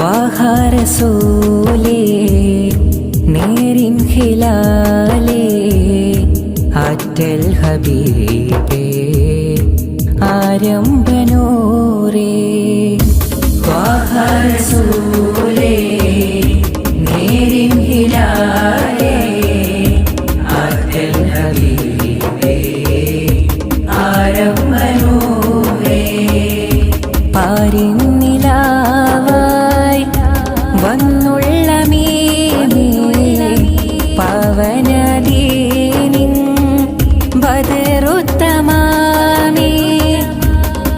ത്വാഹ റസൂലേ നേരിൻ ഹിലാലേ ആറ്റൽ ഹബീബേ ആരംഭനൂരേ ത്വാഹ റസൂലേ നേരിൻ ഹിലാലേ ആറ്റൽ ഹബീബേ ആരംഭനൂരേ പാരിൻ നിലാവായി വന്നുള്ള മീമേ പവനദീനിൻ ബദറുത്തമാമേ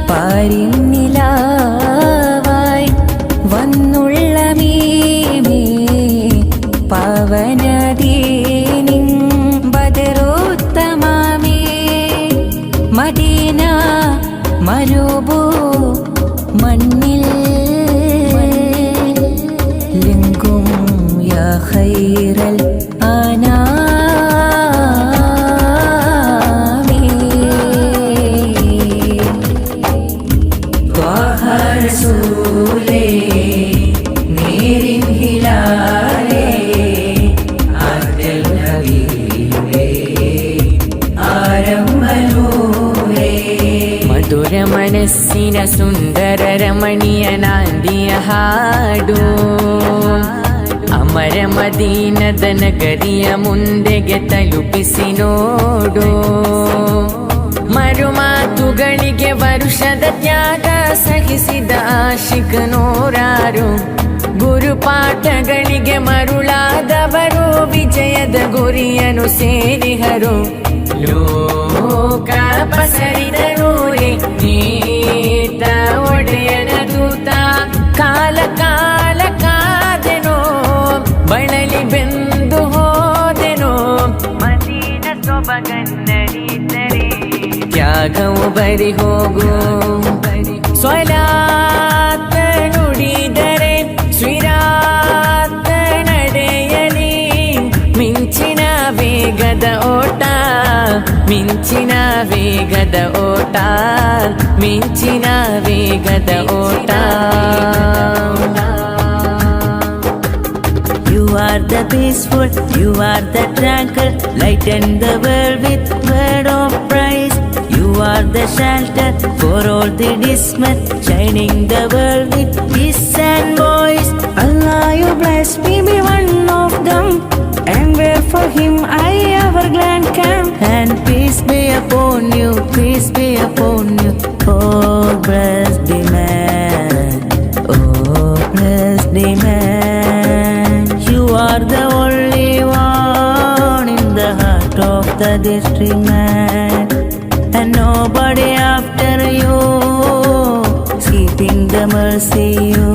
പാരിൻ നിലാവായി വന്നുള്ള മീമേ പവനദീനിൻ ബദറുത്തമാമേ മദീന മരുഭൂ മണ്ണിൽ ലിംഗും യാ ഖൈറൽ ആനാമി ത്വാഹ റസൂലേ നേരിൻ ഹിലാലേ ആറ്റൽ ഹബീബേ ആരംഭനൂരേ മധുര മനസ്സിന സുന്ദര രമണീയനാന്തിയ ಹಾಡು ಅಮರ ಮದೀನದ ನಗರಿಯ ಮುಂದೆಗೆ ತಲುಪಿಸಿ ನೋಡು ಮರುಮಾತುಗಳಿಗೆ ವರುಷದ ತ್ಯಾಗ ಸಹಿಸಿದ ಆಶಿಕ ನೂರಾರು ಗುರುಪಾಠಗಳಿಗೆ ಮರುಳಾದವರು ವಿಜಯದ ಗುರಿಯನ್ನು ಸೇರಿಹರು ಲೋಕ ಪಸರಿದರೂರೇ ನೀತ ಒಡೆಯನ ದೂತ ಕಾಲ ಕಾಲ ಕಾದೆನೋ ಬಳಲಿ ಬೆಂದು ಹೋದೆನೋ ಮದೀನ ಸೊಬಗನ್ನರಿದರೆ ತ್ಯಾಗವು ಬರಿ ಹೋಗು ಸ್ವಲಾತ ನುಡಿದರೆ ಸ್ವಿರಾತ ನಡೆಯಲಿ ಮಿಂಚಿನ ವೇಗದ ಓಟ ಮಿಂಚಿನ ವೇಗದ ಓಟ ಮಿಂಚಿನ ವೇಗದ ಓಟ You are the peaceful, you are the tranquil, lighten the world with word of praise. You are the shelter for all the dismal, shining the world with peace and voice. Allah, you bless me, be one of them, and where for him I ever glad come. And peace be upon you, peace be upon you. Oh, bless the man, oh, bless the man. You are the only one in the heart of the district man, and nobody after you, keeping the mercy you.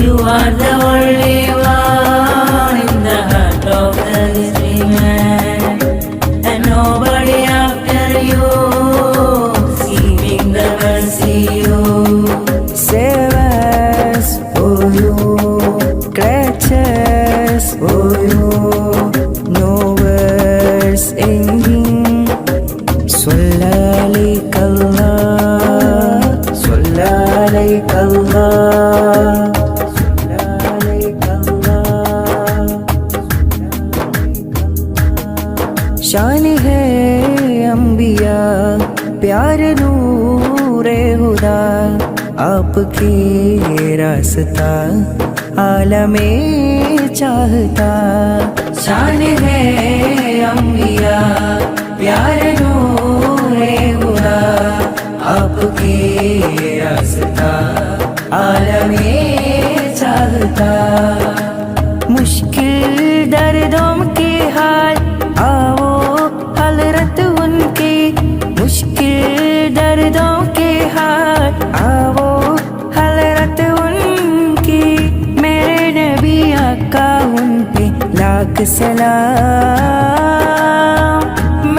You are the only one in the heart of the district man, and nobody after you, keeping the mercy you. Save us, oh you, clutches, oh you, no words ending. Sallallahu शान है अंबिया प्यार नूरे हुदा आपके रास्ता आलमे चाहता शान है अंबिया प्यार नूरे हुदा आपके रास्ता आलमे चाहता मुश्किल दर्दों के हाल आओ हलरत उनकी मुश्किल दर्दों के हाल आओ हलरत उनकी मेरे नबी आका उन पे लाख सलाम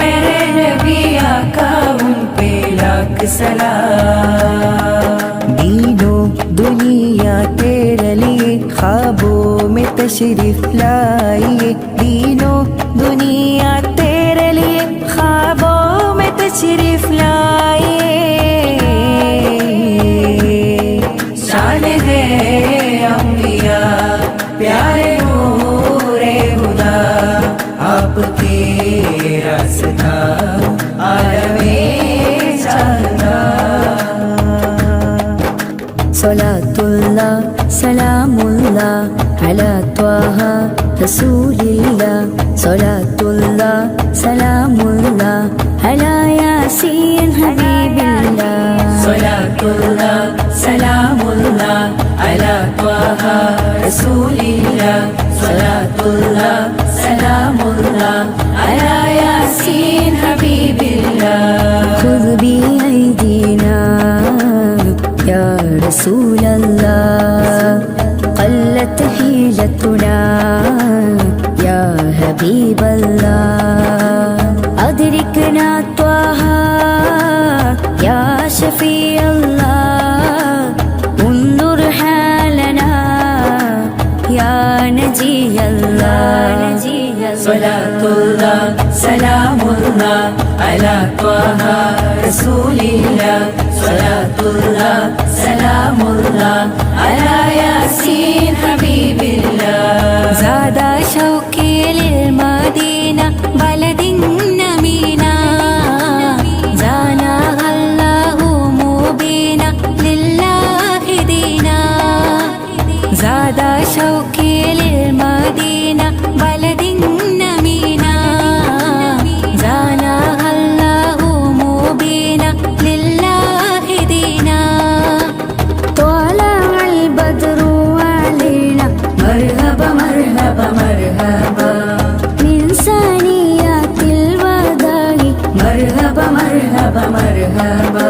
मेरे नबी आका उन पे लाख सलाम दीनों दुनिया तेरे लिए ख्वाबों में तशरीफ लाइए दीनों दुनिया तेरे लिए ख्वाबों में तशरीफ लाइए शान है हंसता आलमे चाहता। सलातुल्लाह सलामुल्लाह अला त्वाहा रसूलिल्लाह। सलातुल्लाह सलामुल्लाह अला यासीन हबीबिल्लाह। सलातुल्लाह सलामुल्लाह अला त्वाहा रसूलिल्लाह। सलातुल्लाह सलामुल्लाह अला यासीन हबीबिल्लाह। खुद बिअयदीना या रसूलल्लाह क़ल्लत हीलतुना या हबीबल्लाह। अदरिकना त्वाहा या शफ़ीअल्लाह। उन्जुर हालना या नजीअल्लाह। सलातुल्लाह सलामुल्लाह अला त्वाहा रसूलिल्लाह। सलातुल्लाह सलामुल्लाह अला यासीन हबीबिल्लाह। ज़ादा शौक़ी लिल-मदीना बलदिन नमीना। ज़ाना अल्लाहु मुबीना लिल्लाहि दीना। ज़ादा शौक़ी लिल-मदीना बलदिन नमीना। ज़ाना अल्लाहु मुबीना लिल्लाहि दीना। त्वला अल-बद्रु अलैना मरहबा मरहबा मरहबा मिन सनियातिल वदाई। मरहबा मरहबा मरहबा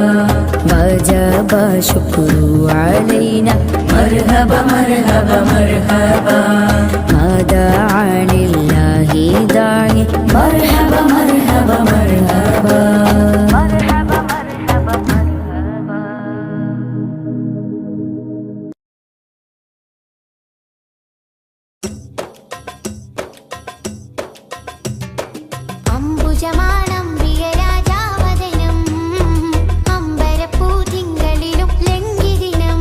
वजब शुक्रु अलैना मरहबा मरहबा मरहबा मदअ लिल्लाहि दाई। मरहबा मरहबा मरहबा। അംബുജമാണം പ്രിയരാജാവദനം അമ്പരപ്പൂതിങ്കളിലും ലംഘിദിനം.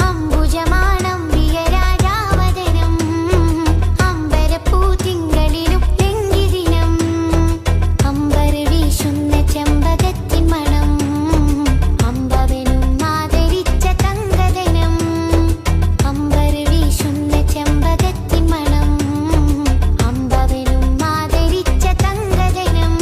അംബുജമാണം പ്രിയരാജാവദനം അമ്പരപ്പൂതിങ്കളിലും ലംഘിദിനം. അമ്പർ വീശുന്ന ചെമ്പകത്തിൻ മണം അമ്പവനും ആദരിച്ച തങ്കദനം. അമ്പർ വീശുന്ന ചെമ്പകത്തിൻ മണം അമ്പവനും ആദരിച്ച തങ്കദനം.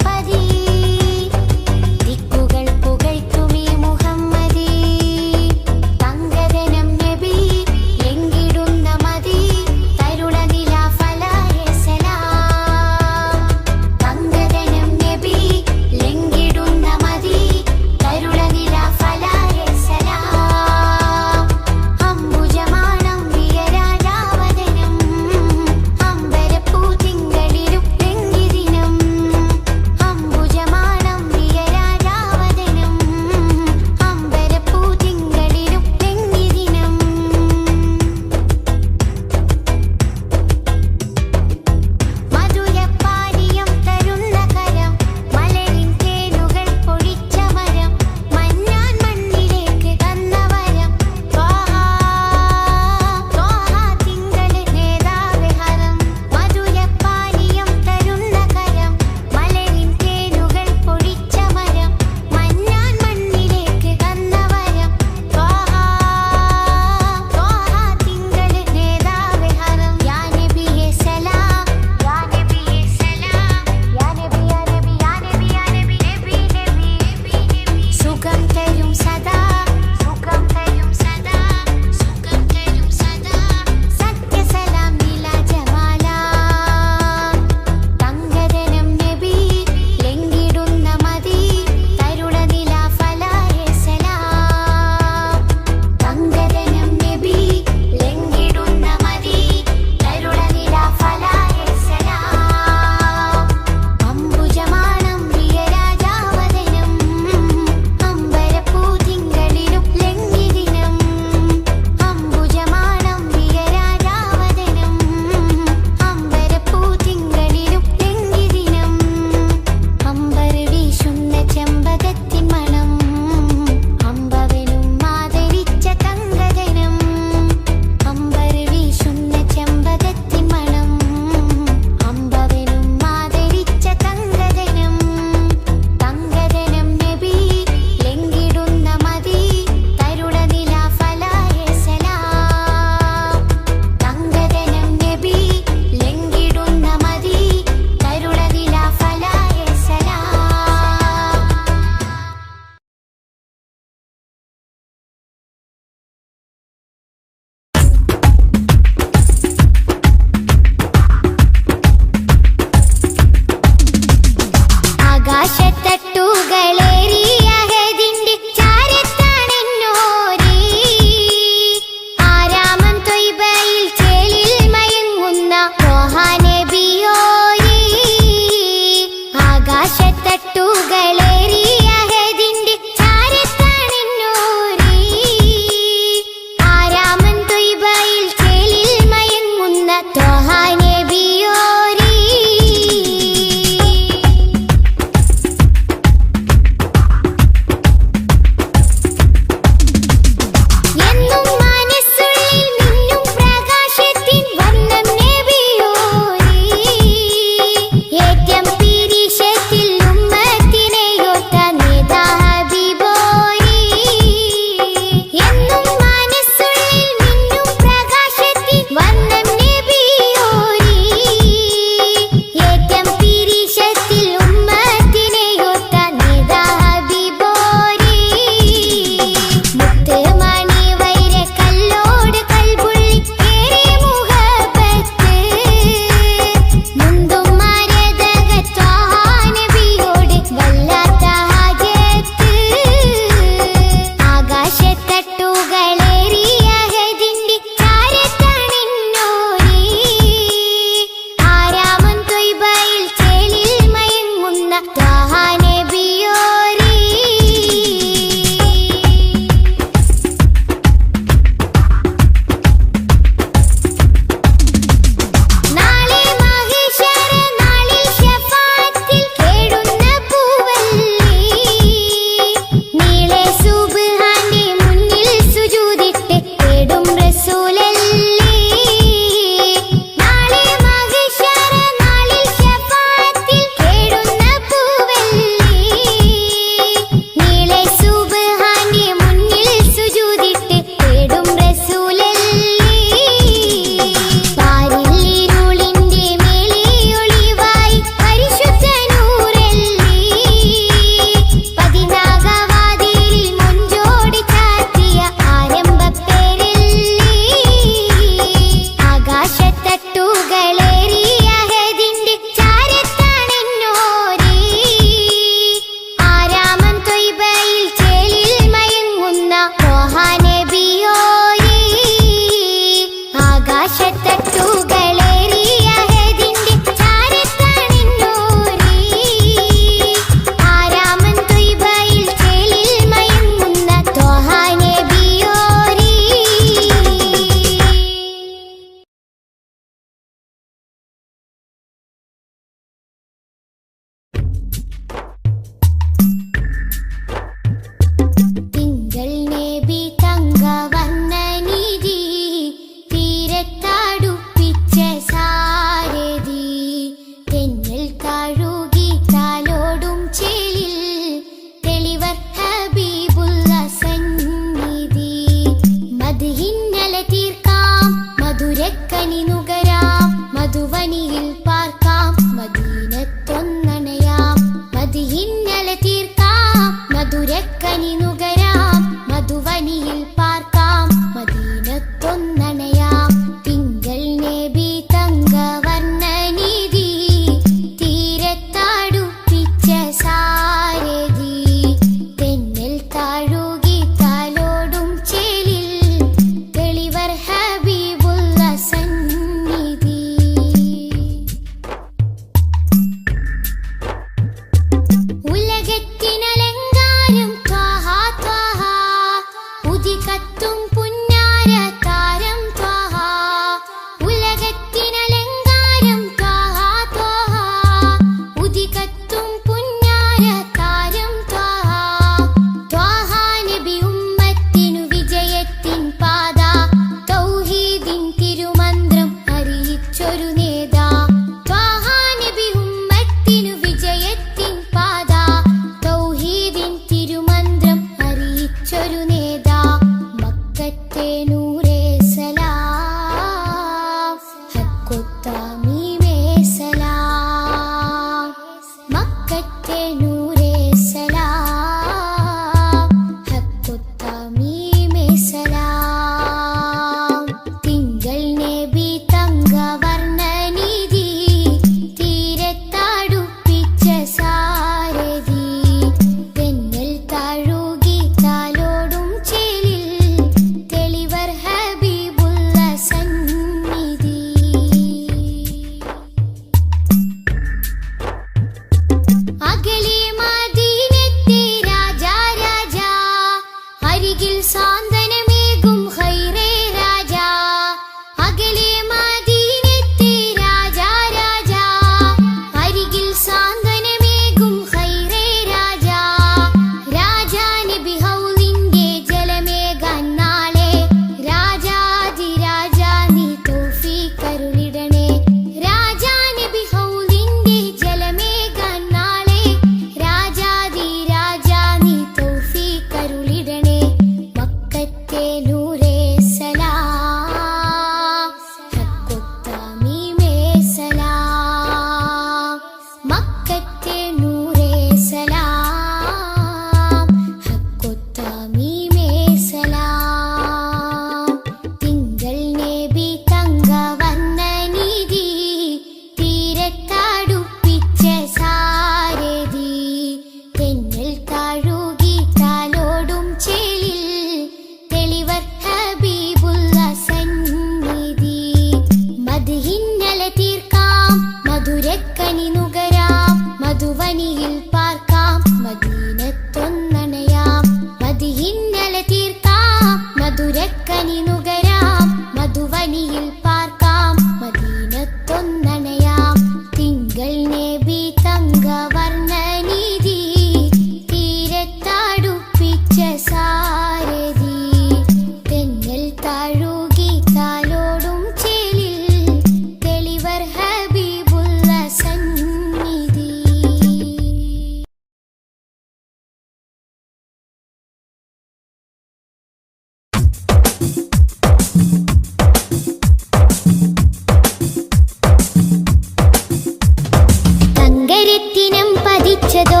തങ്കരത്തിനം പതിച്ചതോ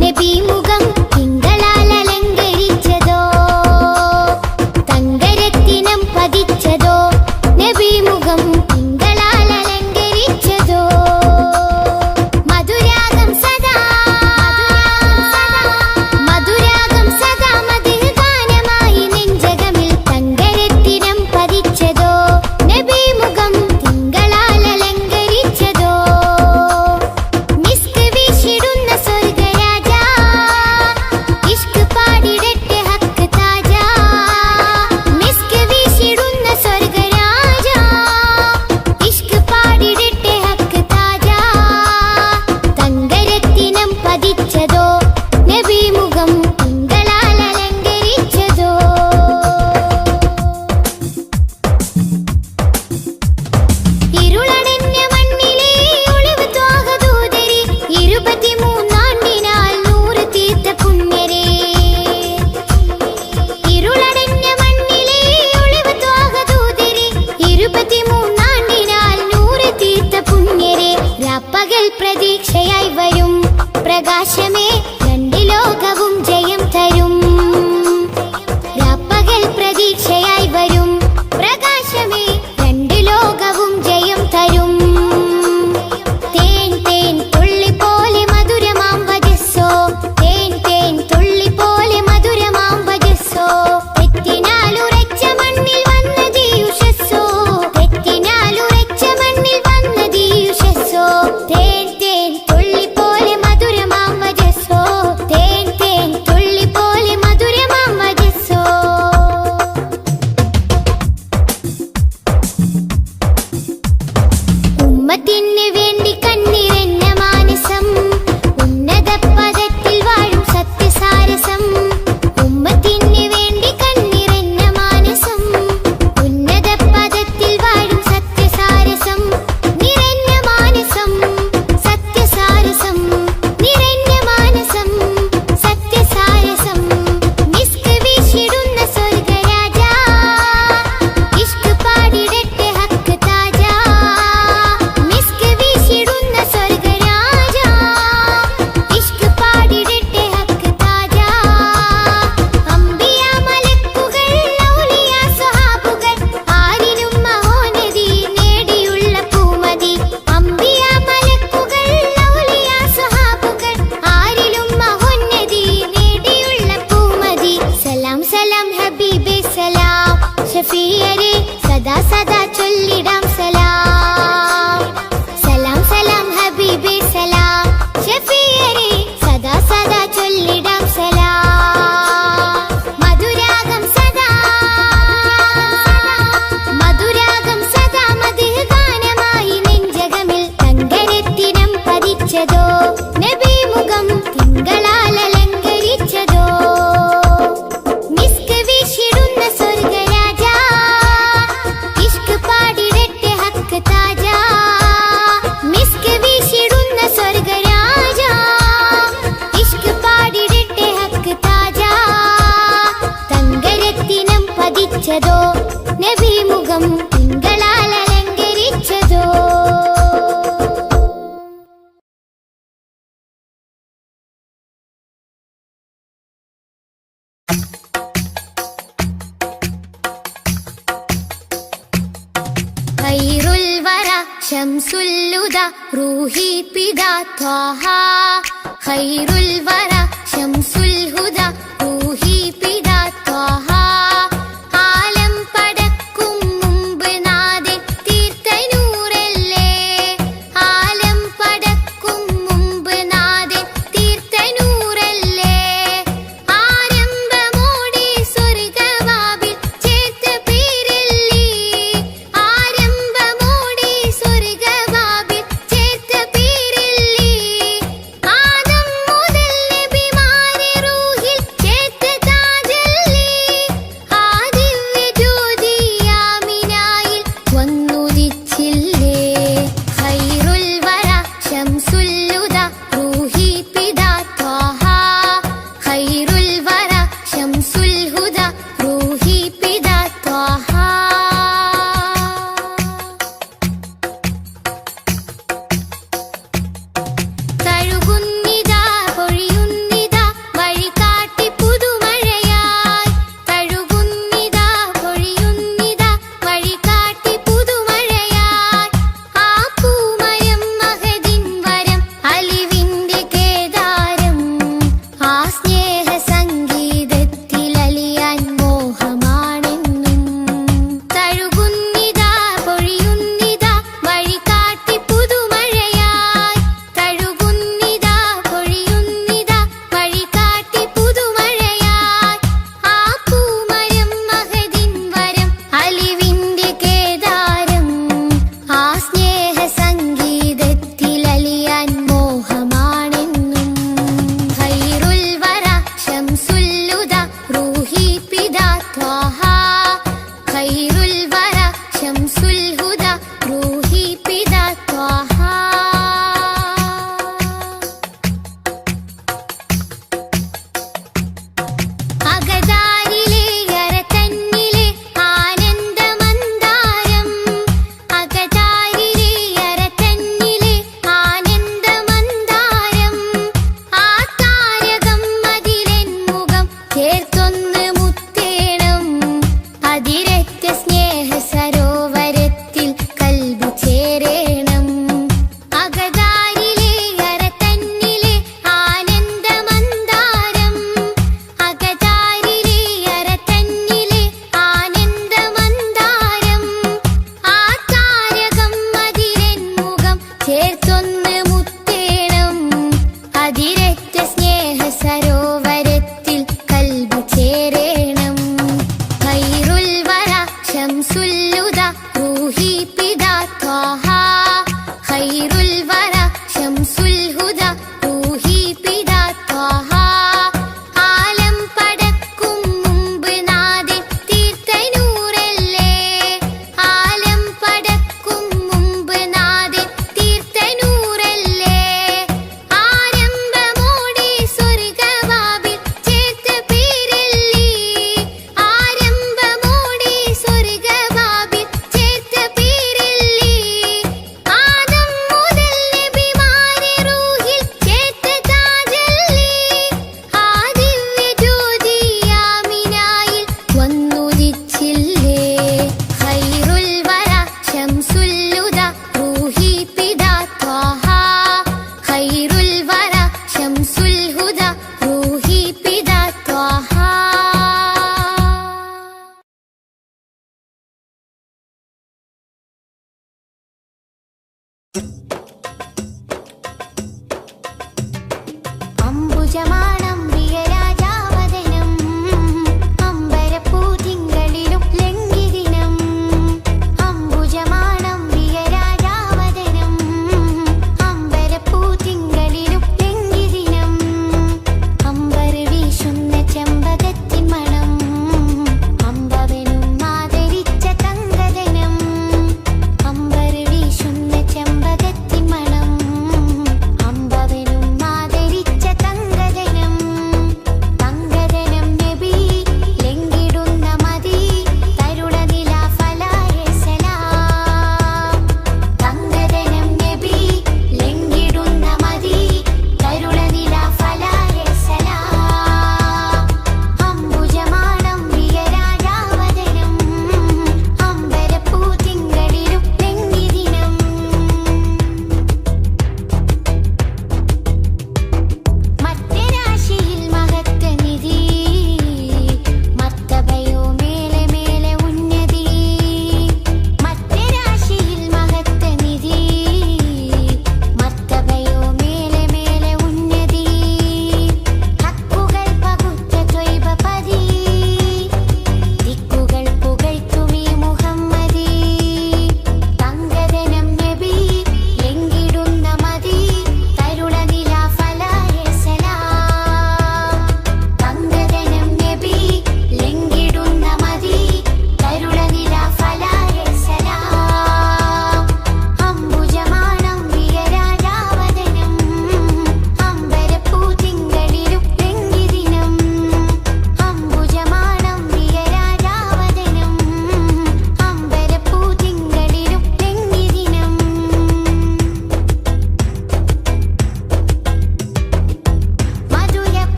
നബി മുഖം തിങ്കളാൽ അലങ്കരിച്ചതോ തങ്കരത്തിനം പതിച്ചതോ നബി മുഖം തിങ്കളാൽ അലങ്കരിച്ചതോ മധുരാഗം സദാ മധുരാഗം സദാ മധുര ഗാനമായി നെഞ്ചകമിൽ തങ്കരത്തിനം പതിച്ചതോ നബി മുഖം തിങ്കളാൽ അലങ്കരിച്ചതോ മിസ്ക് വീശിടുന്ന സ്വർഗരാജ ഇഷ്ക് പാടിടട്ടെ ഹക്ക് താജ മിസ്ക് വീശിടുന്ന സ്വർഗരാജ ഇഷ്ക് പാടിടട്ടെ ഹക്ക് താജ തങ്കരത്തിനം പതിച്ചതോ നബി മുഖം തിങ്കളാൽ അലങ്കരിച്ചതോ ഇരുളടഞ്ഞ മണ്ണിലെ ഒളിവ് ത്വാഹദൂതരെ 23 നൂറ് തീർത്ത പുണ്യരെ ഇരുളടഞ്ഞ മണ്ണിലെ ഒളിവ് ത്വാഹദൂതരെ 23 നൂറ് തീർത്ത പുണ്യരെ രാപ്പകൽ പ്രതീക്ഷയായി വരും പ്രകാശമേ രണ്ട് ലോകവും ജയം തരും രാപ്പകൽ പ്രതീക്ഷയായി വരും പ്രകാശമേ രണ്ട് ലോകവും ജയം തരും തേൻ തേൻ തുള്ളി പോലെ മധുരമാം വജസ്സോ തേൻ തേൻ തുള്ളി പോലെ മധുരമാം വജസ്സോ തെറ്റിനാലുറച്ച മണ്ണിൽ വന്നതീ ഉഷസ്സോ തെറ്റിനാലുറച്ച മണ്ണിൽ വന്നതീ ഉഷസ്സോ തേൻ തേൻ തുള്ളി പോലെ മധുരമാം വജസ്സോ തേൻ തേൻ തുള്ളി പോലെ മധുരമാം വജസ്സോ ഉമ്മത്തിന് വേണ്ടി കണ്ണിറഞ്ഞ മാനസം ഉന്നത പദത്തിൽ വാഴും സത്യസാരസം ഉമ്മത്തിന് വേണ്ടി കണ്ണിറഞ്ഞ മാനസം ഉന്നത പദത്തിൽ വാഴും സത്യസാരസം നിറഞ്ഞ മാനസം സത്യസാരസം നിറഞ്ഞ മാനസം സത്യസാരസം മിസ്ക് വീശിടുന്ന സ്വർഗരാജ ഇഷ്ക് പാടിടട്ടെ ഹക്ക് താജ മിസ്ക് വീശിടുന്ന സ്വർഗരാജ ഇഷ്ക് പാടിടട്ടെ ഹക്ക് താജ അംബിയ മലക്കുകൾ ഔലിയ സ്വഹാബുകൾ ആരിലും മഹോന്നതി നേടിയുള്ള പൂമതി അംബിയ മലക്കുകൾ ഔലിയ സ്വഹാബുകൾ ആരിലും മഹോന്നതി നേടിയുള്ള പൂമതി സലാം സലാം ഹബീബേ സലാം ഷഫീയരെ സദാ സദാ ചൊല്ലിടാം സലാം സലാം സലാം ഹബീബേ സലാം ഷഫീയരെ സദാ സദാ ചൊല്ലിടാം സലാം മധുരാഗം സദാ മധുരാഗം സദാ മധുര ഗാനമായി നെഞ്ചകമിൽ തങ്കരത്തിനം പതിച്ചതോ നബി മുഖം തിങ്കളാൽ അലങ്കരിച്ചതോ മിസ്ക് വീശിടുന്ന സ്വർഗരാജ ഇഷ്ക് പാടിടട്ടെ ഹക്ക് താജ മിസ്ക് വീശിടുന്ന സ്വർഗരാജ ഇഷ്ക് പാടിടട്ടെ ഹക്ക് താജ തങ്കരത്തിനം പതിച്ചതോ നബി മുഖം തിങ്കളാൽ അലങ്കരിച്ചതോ ഖൈറുൽ വറ ശംസുൽ ഹുദാ റൂഹി പിതാ ത്വാഹ ഖൈറുൽ വറ ശംസുൽ ഹുദാ റൂഹി പിതാ ത്വാഹ ആലം പടക്കും മുമ്പ് നാഥൻ തീർത്ത നൂറല്ലേ ആലം പടക്കും മുമ്പ് നാഥൻ തീർത്ത നൂറല്ലേ ആരംഭമോടെ സ്വർഗവാതിൽ ചേർത്ത പേരല്ലേ ആരംഭമോടെ സ്വർഗവാതിൽ ചേർത്ത പേരല്ലേ ആദം മുതൽ നബിമാരെ റൂഹി ശംസുൽ ഹുദ റൂഹി പിതാ ത്വാഹ ആലം പടക്കും മുമ്പ് നാഥൻ തീർത്ത നൂറല്ലേ ആലം പടക്കും മുമ്പ് നാഥൻ തീർത്ത നൂറല്ലേ ആരംഭമോടെ സ്വർഗവാതിൽ ചേർത്ത പേരല്ലേ ആരംഭമോടെ സ്വർഗവാതിൽ ചേർത്ത പേരല്ലേ ആദം മുതൽ നബിമാരെ റൂഹിൽ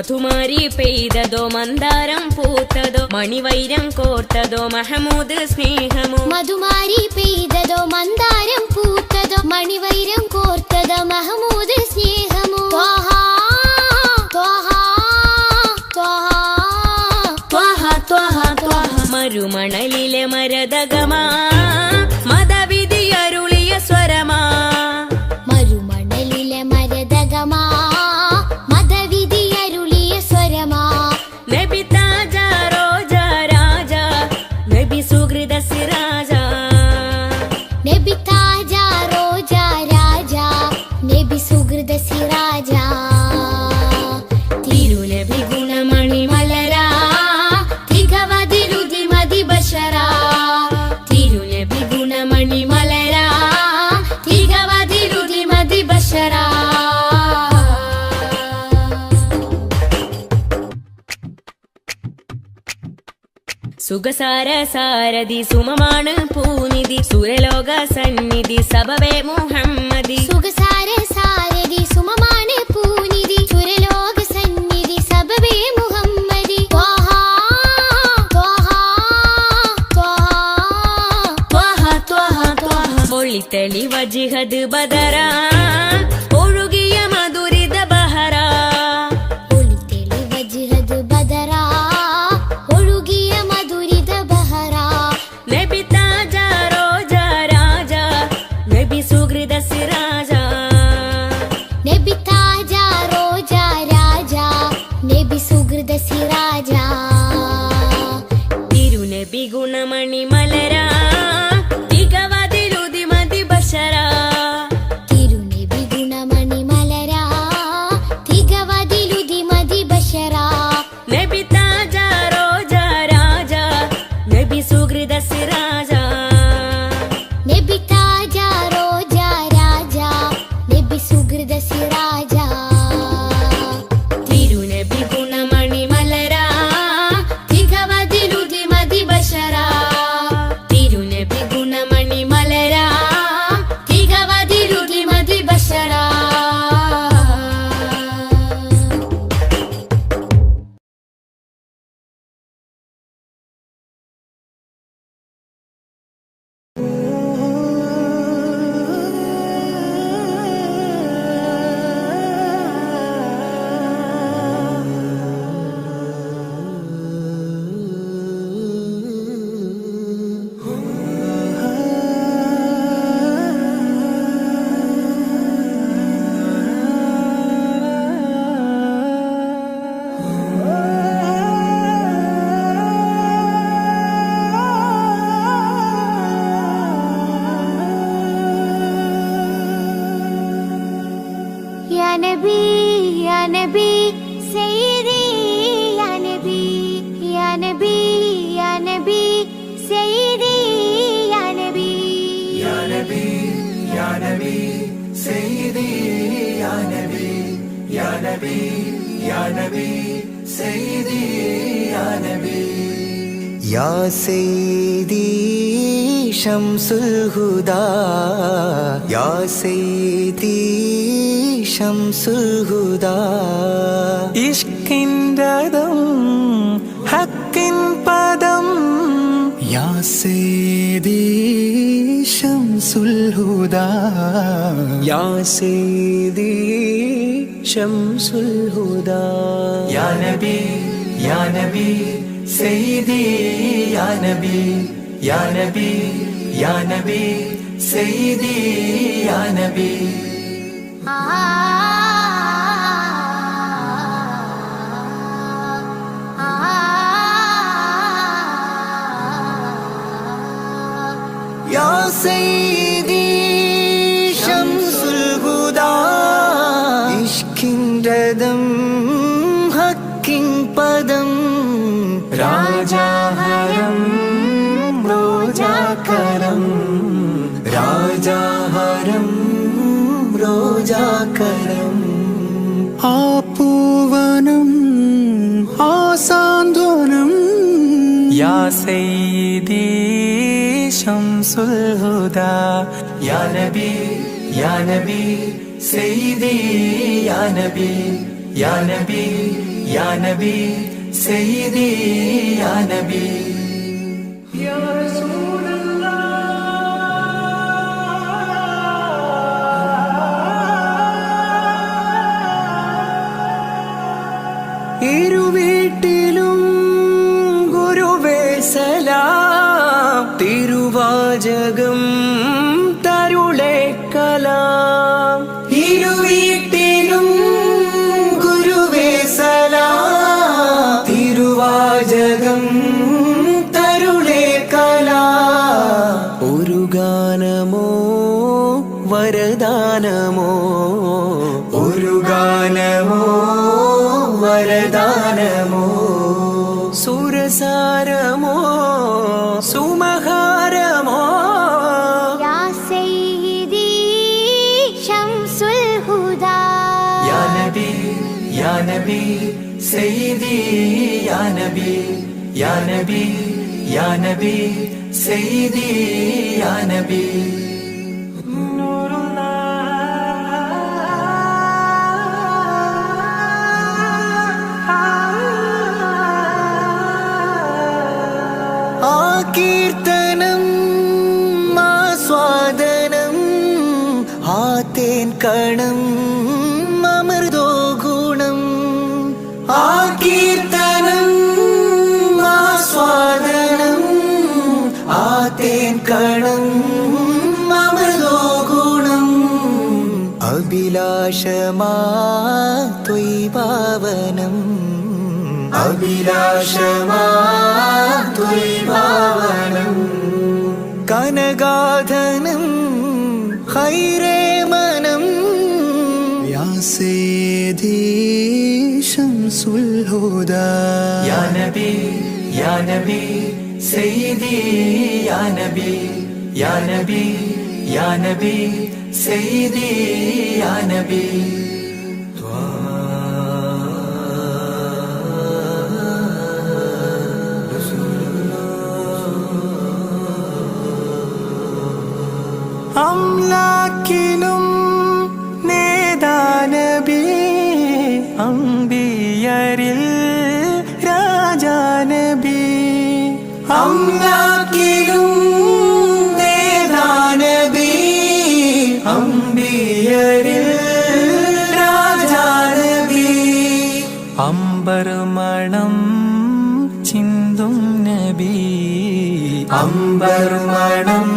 മധുമാരി പെയ്തതോ മന്ദാരം പൂത്തതോ മണിവൈരം കോർത്തതോ മഹമൂദ് സ്നേഹമോ. മധുമാരി പെയ്തതോ മന്ദാരം പൂത്തതോ മണിവൈരം കോർത്തതോ മഹമൂദ് സ്നേഹമോ. ത്വഹ ത്വഹ ത്വഹ ത്വഹ ത്വഹ ത്വഹ. മരുമണലിലെ മരതകമാ മതവിധിയരുളിയ സ്വരമാ. മരുമണലിലെ മരതകമാ മതവിധിയരുളിയ സ്വരമാ. നബി താജ റോജ രാജ നബി സുഹൃദ സിരാജ. നബി താജ റോജ രാജ നബി സുഹൃദ സിരാജ. തിരുനബി ഗുണമണി മലരാ തികവതിരുതി മതി ബഷരാ. തിരുനബി ഗുണമണി മലരാ തികവതിരുതി മതി ബഷരാ. സുഖസാര സാരഥി സുമമാണ് പൂനിധി സുരലോക സന്നിധി സബവേ മുഹമ്മദി. സുഖസാര സാരഥി സുമമാണ് പൂനിധി സുരലോക സന്നിധി സബബേ മുഹമ്മദി. ത്വഹ ത്വഹ ത്വഹ ത്വഹ ത്വഹ ത്വഹ. ഒളിത്തളി വജിഹദ് ബദറാ ഒഴുകിയ മധുരിത ബഹറാ. ഒളിതെളി വജ്ഹദ് ബദറാ ഒഴുകിയ മധുരിത ബഹറാ. നബി താജ റോജ രാജ നബി സുഹൃദ സിരാജ. നബി താജ റോജ രാജ നബി സുഹൃദ സിരാജ. തിരുനബി ഗുണമണി മലരാ തികവതിരുതി മതി ബഷരാ. തിരുനബി ഗുണമണി മലരാ തികവതിലുതി മതി ബഷറാ. നബി താജ റോജ രാജ നബി സുഹൃദ സിരാജ. നബി താജ റോജ രാജ നബി സുഹൃദ സിരാജ. തിരുനബി ഗുണമണി മലരാ തികവതിരുതി മതി ബഷരാ. തിരുനബി ഗുണമണി മലരാ തികവതിരുതി മതി ബഷരാ. या नबी सैयदी या नबी या नबी या नबी सैयदी या नबी या नबी या नबी सैयदी या नबी या नबी या नबी सैयदी या नबी या सैयदी शम्सुल हुदा या सैयदी शम्सुल हुदा इश्किंददम हक्किन पदम या सैयदी शम्सुल हुदा या सैयदी शम्सुल हुदा या नबी सैयदी या नबी या नबी या नबी सैयदी या नबी या सैयदी शम्सुल हुदा इश्किंददम हक्किन पदम राजा हरम रोजा करम राजा हरम रोजा करम आपूवनम आसांध्वनम या सैयदी शम्सुल हुदा या नबी सैयदी या नबी या नबी या नबी सैयदी या नबी या रसूल ഇരുവീട്ടിലും ഗുരുവേ സലാം തിരുവാചകം തരുളേ കലാം ഇരുവീട്ടിലും ഗുരുവേ സലാം തിരുവാചകം തരുളേ കലാം ഒരു ഗാനമോ വരദാനമോ ഒരു ഗാനമോ വരദാനമോ സുരസാരമോ സുമഹാരമോ യാ സയ്യിദി ശംസുൽ ഹുദാ യാ നബി യാ നബി സയ്യിദി യാ നബി യാ നബി യാ നബി സയ്യിദി യാ നബി കീർത്തനം ആസ്വാദനം ആതേൻ കണം അമൃതോ ഗുണം ആ കീർത്തനം ആസ്വാദനം ആതേൻ കണം അമൃതോ ഗുണം അഭിലാഷമാ ത്വൈഭാവനം അഭിലാഷമാ ത്വൈഭാവനം കനഗാധനം ഹൈരേ മനം യാ സയ്യിദി ശംസുൽ ഹുദാ യാ നബി യാ നബി സയ്യിദി യാ നബി യാ നബി യാ നബി സയ്യിദി യാ നബി അംലാക്കിലും നേദാനബി അംബിയരിൽ രാജാനബി അംലാക്കിലും നേദാനബി അംബിയരിൽ രാജാനബി അംബർമണം ചിന്തും നബി അംബർമണം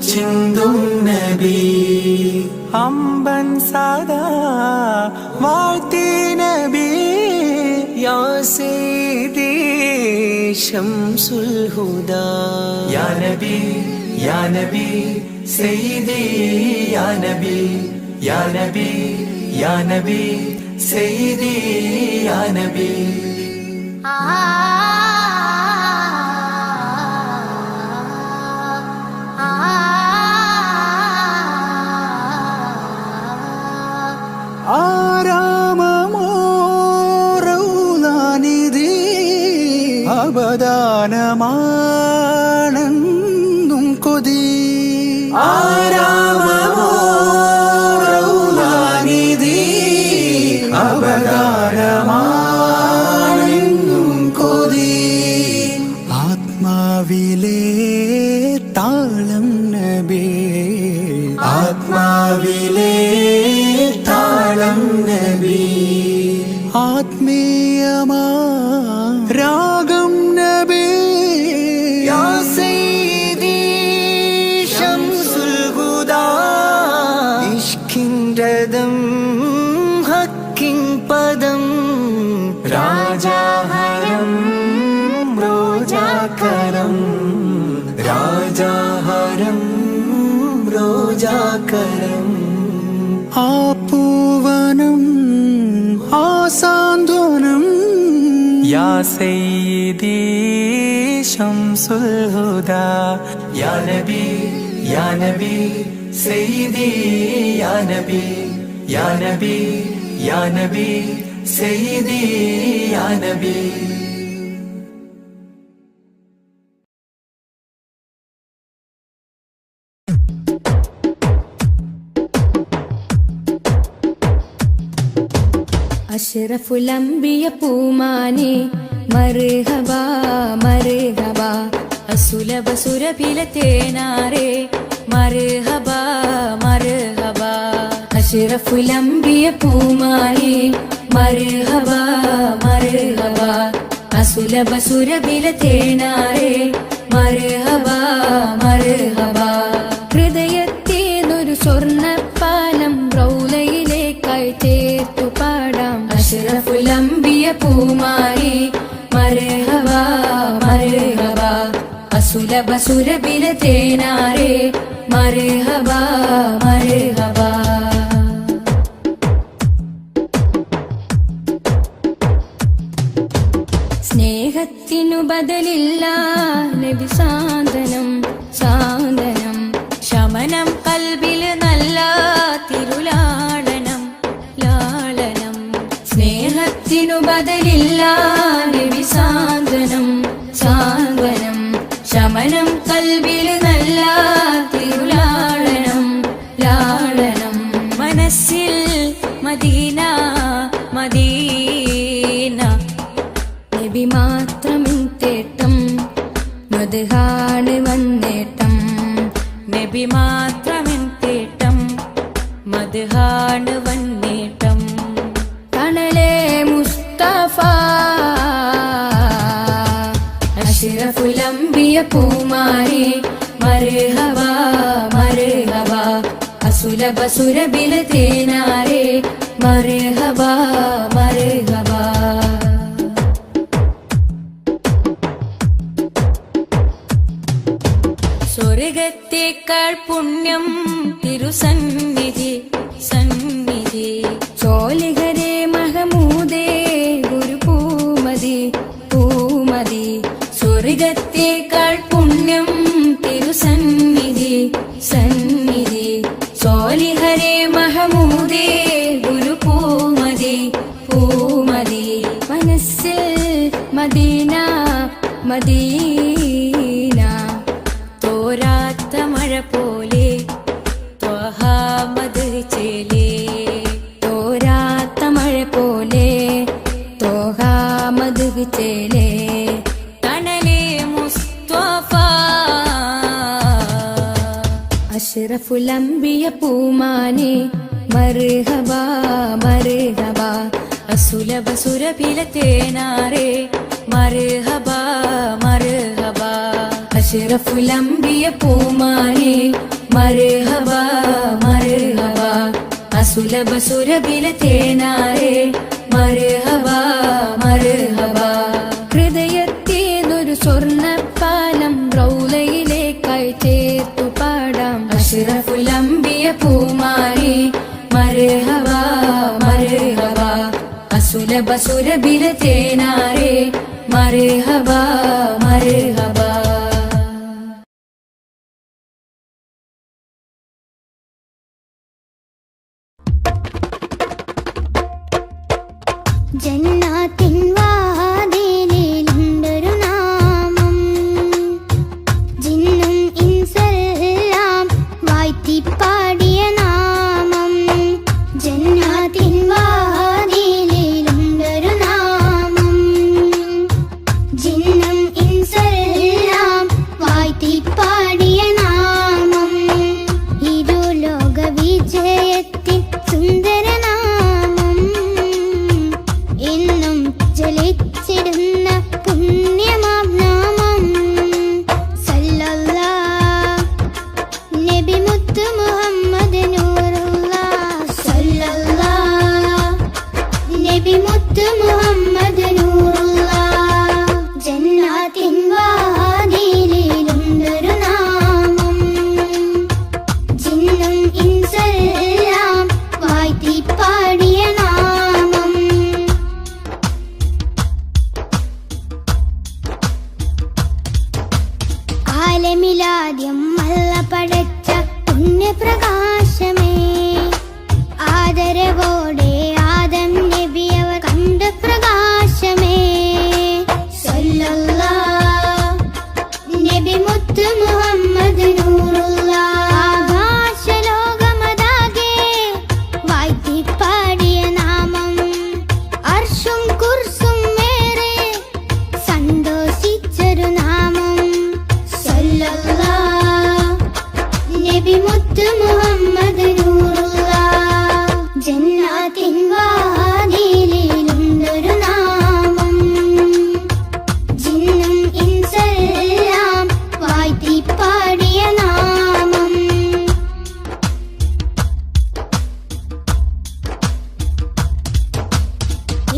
ചിന്തും നബി അമ്പൻ സദാ വാഴ്ത്തി നബി യാ സയ്യിദി ശംസുൽ ഹുദാ യാ നബി യാ നബി സയ്യിദി യാ നബി യാ നബി യാ നബി സയ്യിദി യാ നബി ആരാമമോ റൗളാനിധി അബദാനമാണെന്നും കൊതി ആരാമമോ റൗളാനിധി അബദാനമാണെന്നും കൊതി ആത്മാവിലെ താളം നബി ആത്മാവിലെ താളം നബി ആത്മീയമാ രാഗം നബി യാ സയ്യിദി ശംസുൽ ഹുദാ ഇഷ്കിൻ രഥം ഹക്കിൻ പദം രാജാഹരം റോജാകരം രാജാഹരം റോജാകരം ആ പൂവനം ആ സാന്ത്വനം യാ സയ്യിദി ശംസുൽ ഹുദാ യാ നബി യാ നബി സയ്യിദി യാ നബി യാ നബി യാ നബി സയ്യിദി യാ നബി അഷ്റഫുൽ അംബിയ പൂമാനെ മർഹബാ മർഹബാ അസുലഭ സുരഭില തേനാരേ മർഹബാ മർഹബാ അഷ്റഫുൽ അംബിയ പൂമാനെ മർഹബാ മർഹബാ അസുലഭ സുരഭില തേനാരേ മർഹബാ മർഹബാ ഹൃദയത്തേതൊരു സ്വർണ്ണപ്പാലം റൗലയിലേക്കായി ചേർത്തു പാടാം അഷ്റഫുൽ അംബിയ പൂമാനെ മർഹബാ മർഹബാ അസുലഭ സുരഭില തേനാരേ മർഹബാ മർഹബാ സ്നേഹത്തിനു ബദലില്ല നബി സാന്ത്വനം സാന്ത്വനം ശമനം കൽബില് നല്ല തിരുലാളനം ലാളനം സ്നേഹത്തിനു ബദലില്ല നബി സാന്ത്വനം സാന്ത്വനം ശമനം കൽബിൽ നല്ല തിരുലാളനം ലാളനം മനസ്സിൽ മദീന മദീന നബി മാത്രമിൻ തേട്ടം മദ്ഹാണ് വന്നേട്ടം നബി മാത്രമെൻ തേട്ടം മദ്ഹാണ് വന്നേട്ടം കണലേ മുസ്തഫ അഷ്റഫുൽ അംബിയ പൂമാനെ മർഹബാ മർഹബാ അസുലഭ സുരഭില തേനാരേ മർഹബാ മർഹബാ സ്വർഗത്തേക്കാൾ പുണ്യം തിരുസന്നിധി സന്നിധി ചോലിഹരേ മഹമൂദേ ഗുരു പൂമതി പൂമതി സ്വർഗത്തേക്കാൾ പുണ്യം തിരുസന്നിധി സന്നിധി ചോലിഹരേ മഹമൂദേ ഗുരു പൂമതി പൂമതി മനസ്സിൽ മദീന മദീന തോരാത്ത മഴ പോലെ ത്വഹാമദ് ചേലേ തോരാത്ത മഴ പോലെ തോഹാമദ് ചേലേ തണലേ മുസ്തഫ അഷ്റഫുൽ അംബിയ പൂമാനെ മർഹബാ മർഹബാ അസുലഭ സുരഭില തേനാരേ മർഹബാ മർഹബാ അഷ്റഫുൽ അംബിയ പൂമാനെ മർഹബാ മർഹബാ അസുലഭ സുരഭില തേനാരേ മർഹബാ മർഹബാ ഹൃദയത്തേതൊരു സ്വർണ്ണപ്പാലം റൗലയിലേക്കായി ചേർത്തു പാടാം അഷ്റഫുൽ അംബിയ പൂമാനെ മർഹബാ മർഹബാ അസുലഭ സുരഭില തേനാരേ മർഹബാ മർഹബാ ജന്നാത്തിൻ വാതിലിലുണ്ടൊരു നാമം ജിന്നും ഇൻസെല്ലാം വാഴ്ത്തിപ്പാടിയ നാമം ജന്നാത്തിൻ വാതിലിലുണ്ടൊരു നാമം ജിന്നും ഇൻസെല്ലാം വാഴ്ത്തിപ്പാടിയ നാമം ഇരു ലോക വിജയത്തിൻ സുന്ദര നാമം എന്നും ജ്വലിച്ചിടുന്ന പുണ്യമാം നാമം സല്ലല്ലാഹ് നബി മുത്ത് മുഹമ്മദ് നൂറുല്ലാഹ് സല്ലല്ലാഹ് നബി മുത്ത് മുഹമ്മദ് നൂറുല്ലാഹ് ജന്നാത്തിൻ വാതിലിലുണ്ടൊരു നാമം ജിന്നും ഇൻസെല്ലാം വാഴ്ത്തിപ്പാടിയ നാമം ആലമിലാദ്യം അല്ല പടച്ച പുണ്യപ്രകാശമേ ആദരവോടെ ആദം നബിയവർ കണ്ട പ്രകാശമേ സല്ലല്ലാഹ് നബി മുത്ത് മുഹമ്മദ് നൂറുല്ലാഹ് ആകാശലോകമതാകെ വാഴ്ത്തിപ്പാടിയ നാമം നബി മുത്ത് മുഹമ്മദ് നൂറുള്ള ജന്നാത്തിൻ വാതിലിലുണ്ടൊരു നാമം ജിന്നും ഇൻസെല്ലാം വാഴ്ത്തി പാടിയ നാമം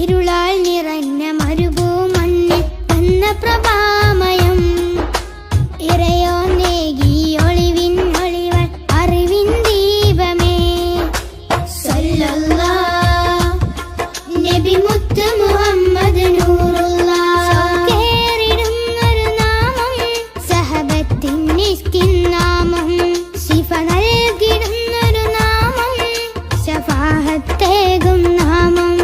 ഇരുളാൽ നിറഞ്ഞ മരുഭൂമണ്ണിൽ വന്ന പ്രഭാമയം ഇറയോ നേകി ഒളിവിൻ ഒളിവൻ അറിവിൻ ദീപമേ സല്ലല്ലാഹ് നബി മുത്ത് മുഹമ്മദ് നൂറുള്ള കേറിടുന്നൊരു നാമം സഹബത്തിൻ നിസ്കിൻ നാമം ശിഫ നൽകിടുന്നൊരു നാമം ശഫാഹത്തേകും നാമം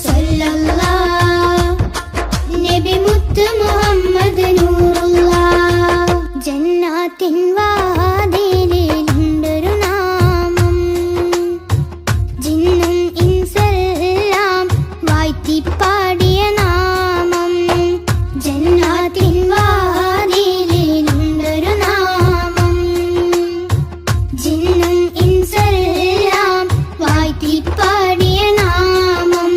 സല്ലല്ലാഹ് നബി മുത്ത് മുഹമ്മദ് നൂറുള്ള ജന്നാത്തിൻ വാതിലിലുണ്ടൊരു നാമം ജിന്നും ഇൻസെല്ലാം വാഴ്ത്തി പാടിയ നാമം ജന്നാത്തിൻ വാതിലിലുണ്ടൊരു നാമം ജിന്നും ഇൻസെല്ലാം വാഴ്ത്തി പാടിയ നാമം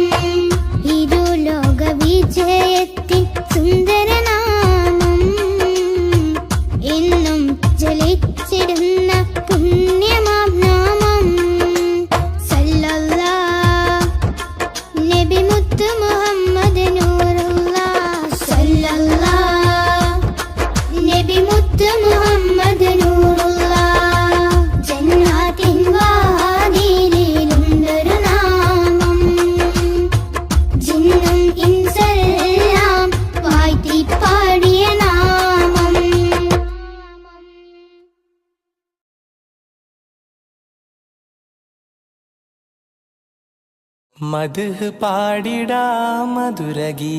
ഇരുലോക വിജയത്തിൻ സുന്ദരനാമം എന്നും ജലിച്ചിടുന്ന പുണ്യമാം നാമം സല്ലല്ലാഹ് നബി മുത്ത് മുഹമ്മദ് നൂറുള്ള സല്ലല്ലാഹ് നബി മുത്ത് മുഹമ്മദ് നൂറുള്ള ജന്നാത്തിൻ വാതിലിലുണ്ടൊരു നാമം ജിന്നും ഇൻസെല്ലാം വാഴ്ത്തി പാടിയ നാമം മദ്ഹ് പാടിടാം മധുരഗീതമോദിടാം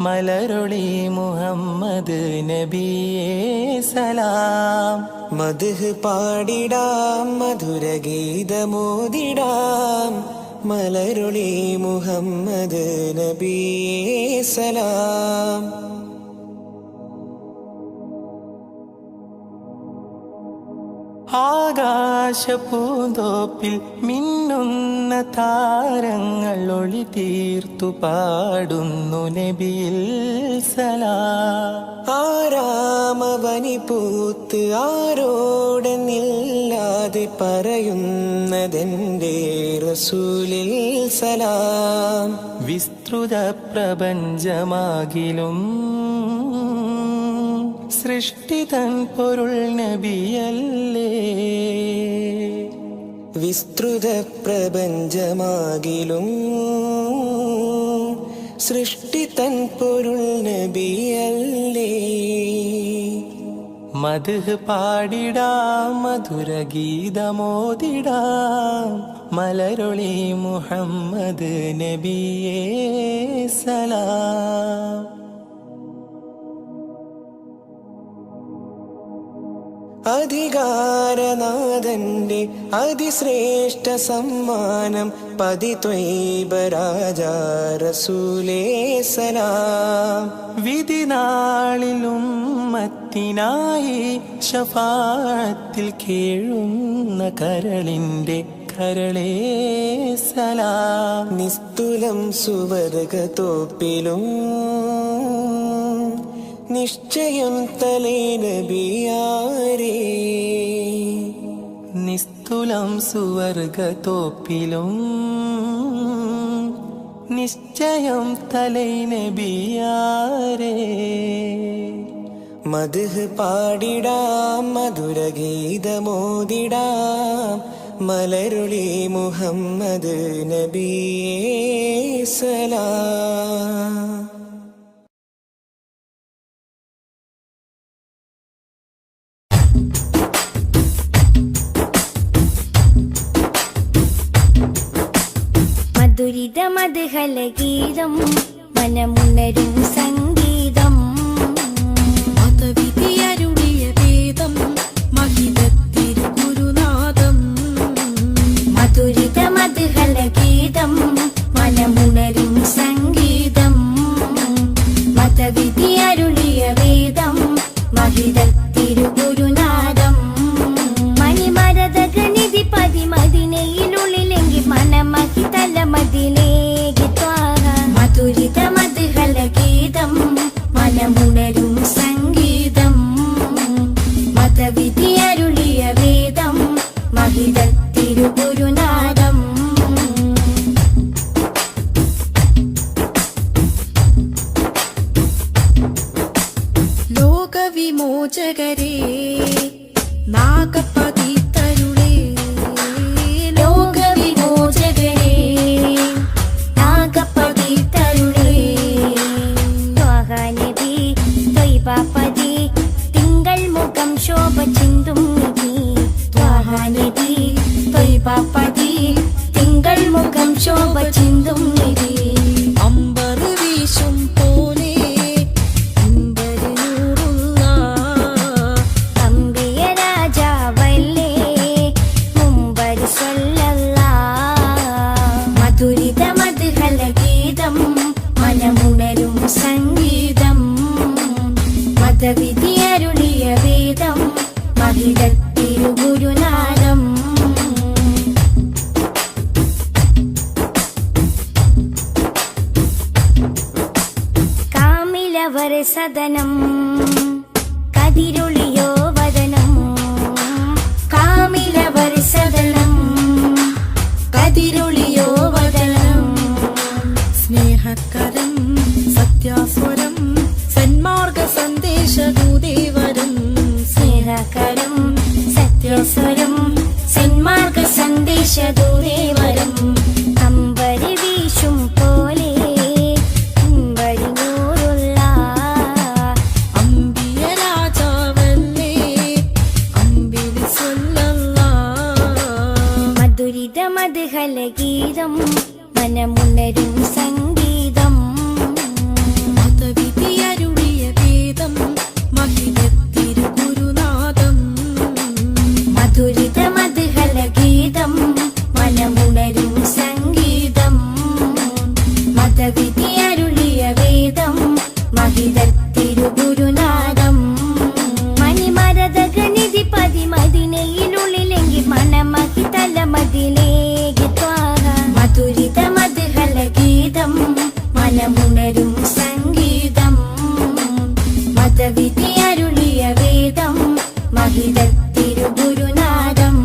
മലരൊളി മുഹമ്മദ് നബിയേ സലാം. മദ്ഹ് പാടിടാം മധുരഗീതമോദിടാം മലരൊളി മുഹമ്മദ് നബിയേ സലാം. ആകാശപൂന്തോപ്പിൽ മിന്നുന്ന താരങ്ങൾ ഒളി തീർത്തു പാടുന്നു നബിയിൽ സലാം. ആരാമവനി പൂത്ത് ആരോടെന്നില്ലാതെ പറയുന്നതെന്റെ റസൂലിൽ സലാം. വിസ്തൃത പ്രപഞ്ചമാകിലും സൃഷ്ടിതൻ പൊരുൾ നബിയല്ലേ. വിസ്തൃത പ്രപഞ്ചമാകിലും സൃഷ്ടിതൻ പൊരുൾ നബിയല്ലേ. മദ്ഹ് പാടിടാം മധുരഗീതമോദിടാം മലരൊളി മുഹമ്മദ് നബിയേ സലാം. അധികാരനാഥന്റെ അതിശ്രേഷ്ഠ സമ്മാനം പതിത്വൈബ രാജാ റസൂലേ സലാം. വിധിനാളിലും മത്തിനായി ശഫാഅത്തിൽ കേഴുന്ന കരളിന്റെ കരളേ സലാം. നിസ്തുലം സുവർഗതോപ്പിലും നിശ്ചയം തലേ നബിയാരേ. നിസ്തുലം സുവർഗതോപ്പിലും നിശ്ചയം തലൈ നബിയാരേ. മദ്ഹ് പാടിടാം മധുരഗീതമോദിടാം മലരുളി മുഹമ്മദ് നബിയേ സലാം. മധുരിത മധുഹലഗീതം മനമുണരും സംഗീതം മതവിധിയരുളിയ വേദം മഹിതത്തിരുഗുരുനാഥം. മധുരിത മധുഹലഗീതം മനമുണരും സംഗീതം മതവിധി അരുളിയ വേദം മഹിതത്തിരുഗുരുനാഥം. ലോകവിമോചകരേ നാഗപതിതരുളേ ലോകവിമോചകരേ നാഗപതിതരുളേ ത്വാഹ നബി ത്വയ്ബാപതി തിങ്കൾ മുഖം ശോഭ ചിന്തും നിധി ത്വാഹ നബി ത്വയ്ബാപതി തിങ്കൾ മുഖം ശോഭ ചിന്തും നിധി അമ്പർ വീശും പോലെ അമ്പര് നൂറുള്ള അമ്പിയ രാജാവല്ലേ മുമ്പർ സ്വല്ലല്ലാഹ് മധുരിത മധുഹല ഗീതം മനമുണരും സംഗീതം മതവിധി അരുളിയ വേദം മഹിതത്തിരുഗുരുനാദം കാമിലവർ സദനം കതിരൊളിയോ വദനം കാമിലവർ സദനം കതിരൊളിയോ വദനം സ്നേഹകരം സത്യാസ്വരം സന്മാർഗ സന്ദേശദൂതേവരം സ്നേഹകരം സത്യസ്വരം സന്മാർഗ സന്ദേശദൂതേവരം അമ്പരി വീശും പോലെ അമ്പരി നൂറുള്ള അമ്പിയ രാജാവല്ലേ അമ്പിളി സ്വല്ലല്ലാഹ് മധുരിത മധുഹല ഗീതം മനമുണരും സംഗീതം മതവിധി അരുളിയ വേദം മഹിതത്തിരുഗുരുനാദം മധുരിത മധുഹല ഗീതം മനമുണരും സംഗീതം മതവിധി അരുളിയ വേദം മഹിതത്തിരുഗുരുനാദം മണിമരതകനിധി പതിമതിനയിലുള്ളിലെങ്കിൽ മണമഹി തലമതിലേക്ക് ത്വാഹ മധുരിത മധുഹല ഗീതം മനമുണരും സംഗീതം മതവിധി അരുളിയ വേദം മഹിതത്തിരുഗുരുനാദം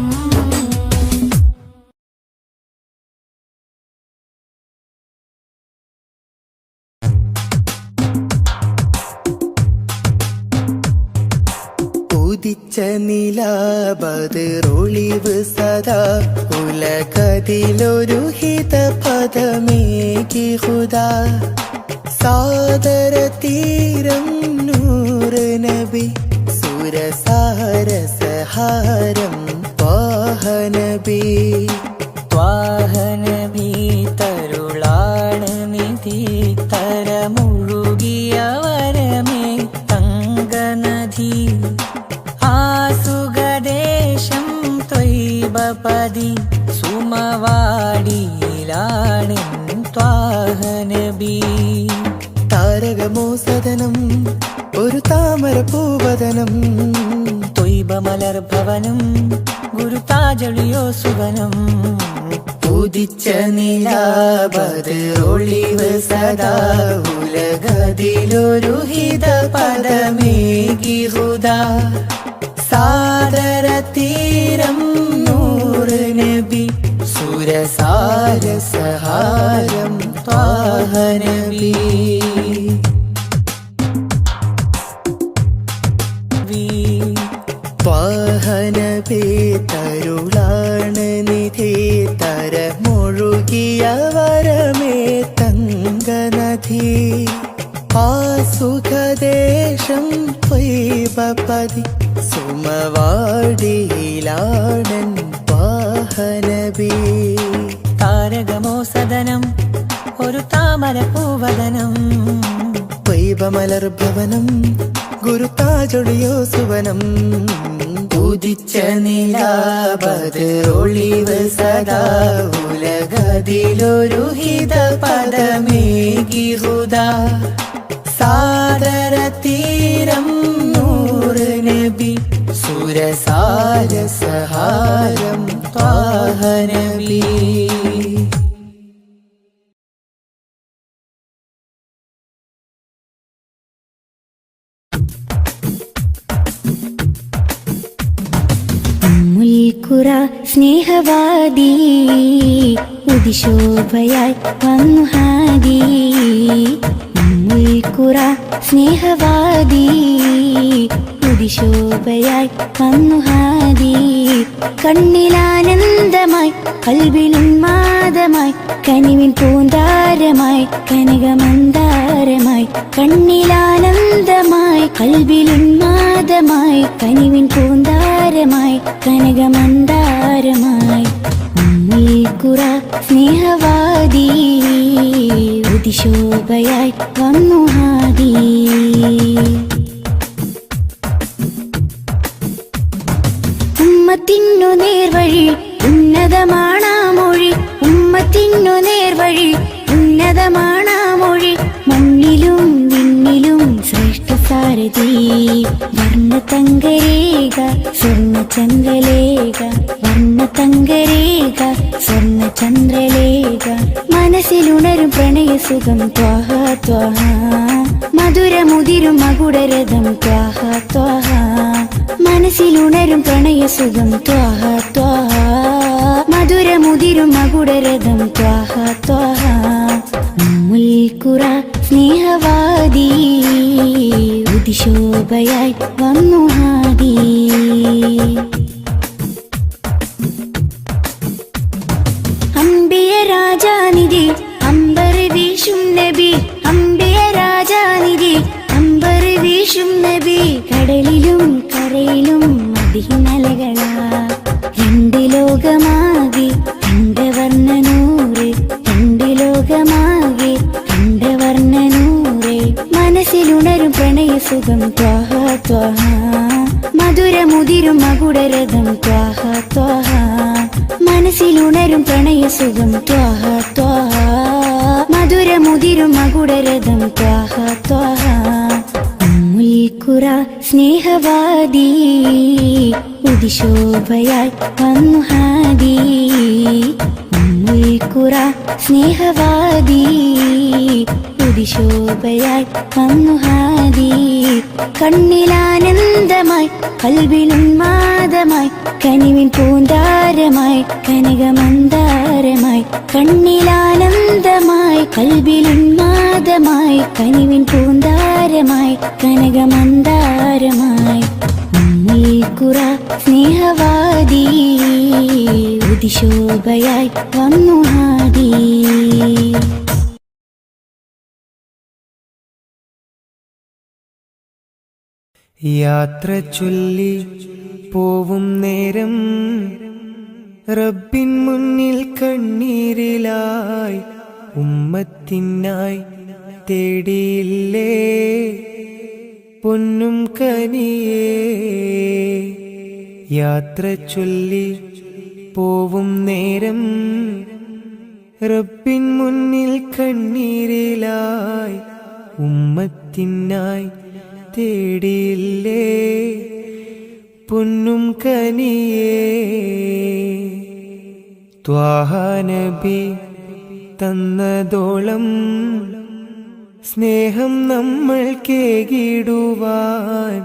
ഉദിച്ച നിലാബതിറൊളിവ് സദാ ഉലകതിലൊരു ഹിത പദമേകി ഹുദാ സാദര തീരം നൂറ് നബി സുരസാര സഹാരം ത്വാഹ നബി ത്വാഹ നബി തരുളാണ് നിധി തരമുഴുകിയ വരമേ തങ്കനദി ആസുഖദേശം ത്വയ്ബപതി സുമവാടിയിലാണ് ത്വാഹ നബി താരകമോ സദനം ഒരു താമര പൂവദനം ത്വയ്ബ മലർഭവനം ഗുരുതാജളിയോ സുവനം ഉദിച്ച നിലാബതിറൊളിവ് സദാ ഉലകതിലൊരു ഹിത പദമേകി ഹുദാ സാദര തീരം നൂറ് നബി സുരസാര സഹാരം ത്വാഹ നബി ത്വാഹ നബി തരുളാണ് നിധി തരമൊഴുകിയ വരമേ തങ്കനദി ആസുഖദേശം ത്വയ്ബപതി സുമവാടിയിലാണൻ ത്വാഹ നബി താരകമോ സദനം ഒരു താമര പൂവദനം ത്വയ്ബ മലർഭവനം ഗുരുതാജൊളിയോ സുവനം ഉദിച്ച നിലാബതിറൊളിവ് സദാ ഉലകതിലൊരു ഹിത പദമേകി ഹുദാ സാദര തീരം നൂറ് നബി സുരസാര സഹാരം ത്വാഹ നബി മുൽക്കുറ സ്നേഹവാദി ഉദിശോഭയായി വന്നു ഹാദി ഉമ്മുൽഖുറ സ്നേഹവാദി ഉദിശോഭയായി വന്നു ഹാദി. കണ്ണിലാനന്ദമായി കൽബിലുന്മാദമായി കനിവിൻ പൂന്താരമായി കനകമന്ദാരമായി. കണ്ണിലാനന്ദമായി കൽബിലുന്മാദമായി കനിവിൻ പൂന്താരമായി കനകമന്ദാരമായി. ഉമ്മുൽഖുറ സ്നേഹവാദി ഉദിശോഭയായി വന്നു ഹാദി. ഉമ്മത്തിനു നേർവഴി ഉന്നതമാണാ മൊഴി. ഉമ്മത്തിനു നേർവഴി ഉന്നതമാണാ മൊഴി. മണ്ണിലും വിണ്ണിലും ശ്രേഷ്ഠ സാരഥി. വർണ്ണതങ്കരേഖ സ്വർണ്ണചന്ദ്രലേഖ. വർണ്ണതങ്കരേഖ സ്വർണ്ണചന്ദ്രലേഖ. മനസ്സിലുണരും പ്രണയസുഖം ത്വാഹ ത്വാഹ. മധുരമുതിരും മകുടരഥം ത്വാഹ ത്വാഹ. മനസ്സിലുണരും പ്രണയസുഖം ത്വാഹ ത്വാഹ. മധുരമുതിരും മകുടരഥം ത്വാഹ ത്വാഹ. ഉമ്മുൽഖുറ സ്നേഹവാദി ഉദിശോഭയായി വന്നു ഹാദി. അംബിയ രാജാനിധി അമ്പർ വീശും നബി. അംബിയ രാജാനിധി അമ്പർ വീശും നബി. കടലിലും കരയിലും മദീനലകളാ. രണ്ട് ലോകമാകെ കണ്ടവർണ്ണനൂറ്. രണ്ട് ലോകമാകെ കണ്ടവർണ്ണനൂറ്. മനസ്സിലുണരും പ്രണയസുഖം ത്വാഹ ത്വാഹ. മധുരമുതിരും മകുടരഥം ത്വാഹ ത്വാഹ. മനസ്സിലുണരും പ്രണയസുഖം ത്വാഹ ത്വാഹ. മധുരമുതിരും മകുടരഥം ത്വാഹ ത്വാഹ. ഉമ്മുൽഖുറ സ്നേഹവാദി ഉദിശോഭയായി വന്നു ഹാദി. ഉമ്മുൽഖുറ സ്നേഹവാദി ഉദിശോഭയായി വന്നു ഹാദി. കണ്ണിലാനന്ദമായി കൽബിലുന്മാദമായി കനിവിൻ പൂന്താരമായി കനകമന്ദാരമായി. കണ്ണിലാനന്ദമായി കൽബിലുന്മാദമായി കനിവിൻ പൂന്താരമായി കനകമന്ദാരമായി. ഉമ്മുൽഖുറ സ്നേഹവാദി ഉദിശോഭയായി വന്നു ഹാദി. യാത്ര ചൊല്ലി പോവും നേരം റബ്ബിൻ മുന്നിൽ കണ്ണീരിലായി ഉമ്മത്തിനായി തേടിയില്ലേ പൊന്നും കനിയേ. യാത്ര ചൊല്ലി പോവും നേരം റബ്ബിൻ മുന്നിൽ കണ്ണീരിലായി ഉമ്മത്തിനായി തേടിയില്ലേ പൊന്നും കനിയേ. ത്വാഹ നബി തന്നതോളം സ്നേഹം നമ്മൾ കേകിടുവാൻ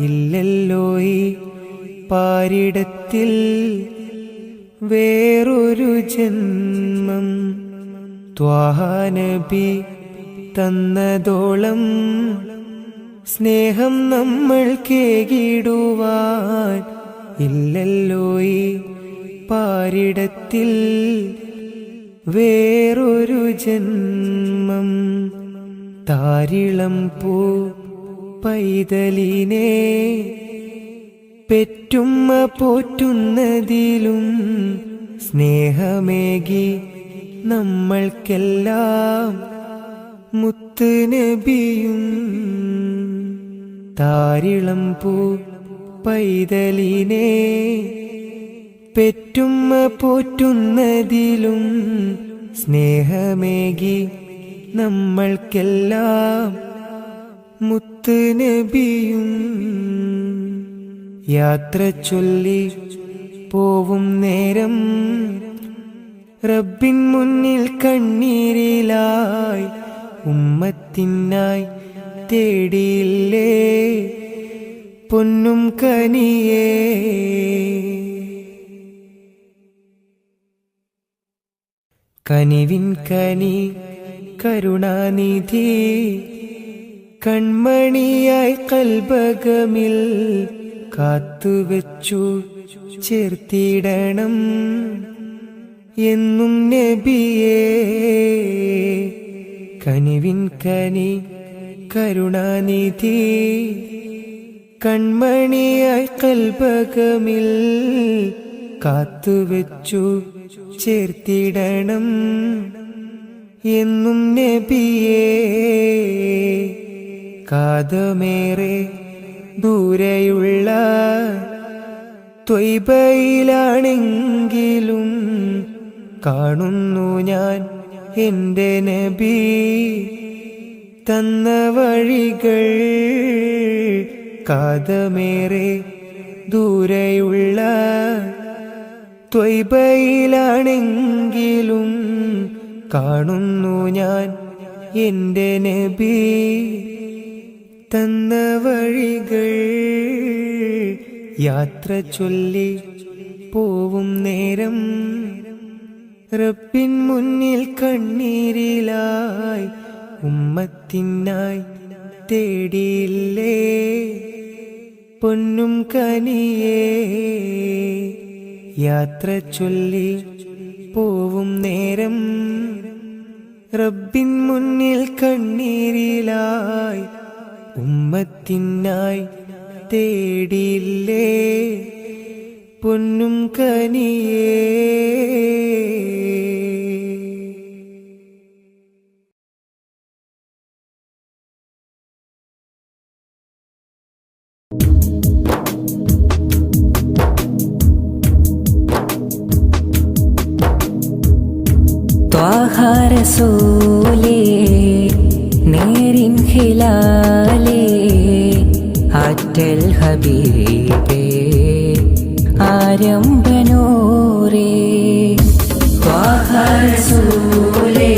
ഇല്ലല്ലോ ഈ പാരിടത്തിൽ വേറൊരു ജന്മം. ത്വാഹ നബി തന്നതോളം സ്നേഹം നമ്മൾ കേകിടുവാൻ ഇല്ലല്ലോ ഈ പാരിടത്തിൽ വേറൊരു ജന്മം. താരിളം പൂ പൈതലിനെ പെറ്റുമ്മ പോറ്റുന്നതിലും സ്നേഹമേകി നമ്മൾക്കെല്ലാം മുത്ത് നബിയും. താരിളം പൂ പൈതലിനെ പെറ്റുമ്മ പോറ്റുന്നതിലും സ്നേഹമേകി നമ്മൾക്കെല്ലാം മുത്ത് നബിയും. യാത്ര ചൊല്ലി പോവും നേരം റബ്ബിൻ മുന്നിൽ കണ്ണീരിലായി ഉമ്മത്തിനായി തേടിയില്ലേ പൊന്നും കനിയേ. കനിവിൻ കനി കരുണാനിധി കൺമണിയായി കൽബകമിൽ കാത്തുവെച്ചു ചേർത്തിടണം എന്നും നബിയേ. കനിവിൻ കനി കരുണാനിധി കൺമണിയായി കൽബകമിൽ കാത്തുവെച്ചു ചേർത്തിടണം എന്നും നബിയേ. കാതമേറെ ദൂരെയുള്ള ത്വയ്ബയിലാണെങ്കിലും കാണുന്നു ഞാൻ എൻ്റെ നബി തന്ന വഴികൾ. കാതമേറെ ദൂരെയുള്ള ത്വയ്ബയിലാണെങ്കിലും കാണുന്നു ഞാൻ എൻ്റെ നബി തന്ന വഴികൾ. യാത്ര ചൊല്ലി പോവും നേരം റബ്ബിൻ മുന്നിൽ കണ്ണീരിലായി ഉമ്മത്തിനായി തേടിയില്ലേ പൊന്നും കനിയേ. യാത്ര ചൊല്ലി പോവും നേരം റബ്ബിൻ മുന്നിൽ കണ്ണീരിലായി ഉമ്മത്തിനായി തേടിയില്ലേ പൊന്നും കനിയേ. ത്വാഹ റസൂലേ നേരിൻ ഹിലാലേ ആറ്റൽ ഹബീബേ ആരംഭനൂരേ. ത്വാഹ റസൂലേ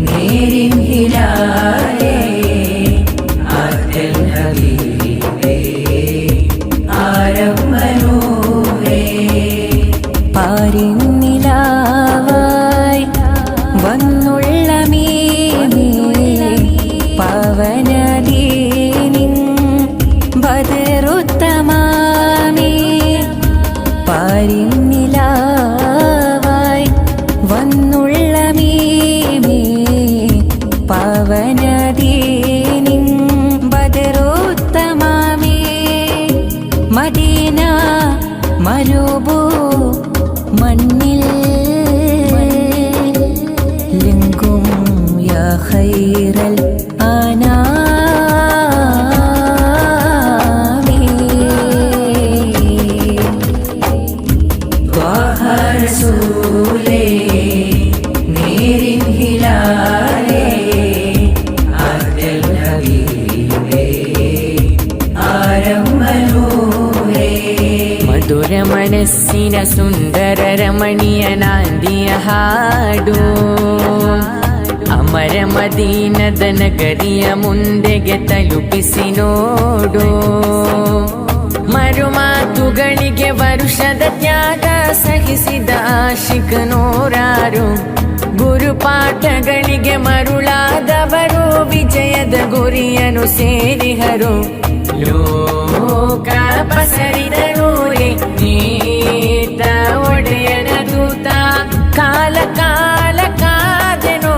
നേരിൻ ഹിലാലേ ആറ്റൽ ഹബീബേ ആരംഭനൂരേ. പാരിന്നിലാവായി വന്നുള്ള മീമേ പവനദീനിൻ ബദറുത്തമാമേ. പാരിന്നിലാവായി വന്നുള്ള മീമേ പവനദീനിൻ ബദറുത്തമാമേ. മദീന മരുഭൂ മണ്ണിൽ ലിംഗും യാ ഖൈറൽ ആനാമി. ത്വാഹ റസൂലേ നേരിൻ ഹിലാലേ ആറ്റൽ ഹബീബേ ആരംഭനൂരേ. മധുര മനസ്സിന സുന്ദര ರಮಣೀಯನಾಂದಿಯ ಹಾಡು ಅಮರ ಮದೀನದ ನಗರಿಯ ಮುಂದೆಗೆ ತಲುಪಿಸಿ ನೋಡು. ಮರುಮಾತುಗಳಿಗೆ ವರುಷದ ತ್ಯಾಗ ಸಹಿಸಿದ ಆಶಿಕ ನೂರಾರು. ಗುರುಪಾಠಗಳಿಗೆ ಮರುಳಾದವರು ವಿಜಯದ ಗುರಿಯನ್ನು ಸೇರಿಹರು. ಲೋಕ ಪಸರಿದರೂರೇ ನೀತ ಒಡೆಯನ ದೂತ. ಕಾಲ ಕಾಲ ಕಾದೆನೋ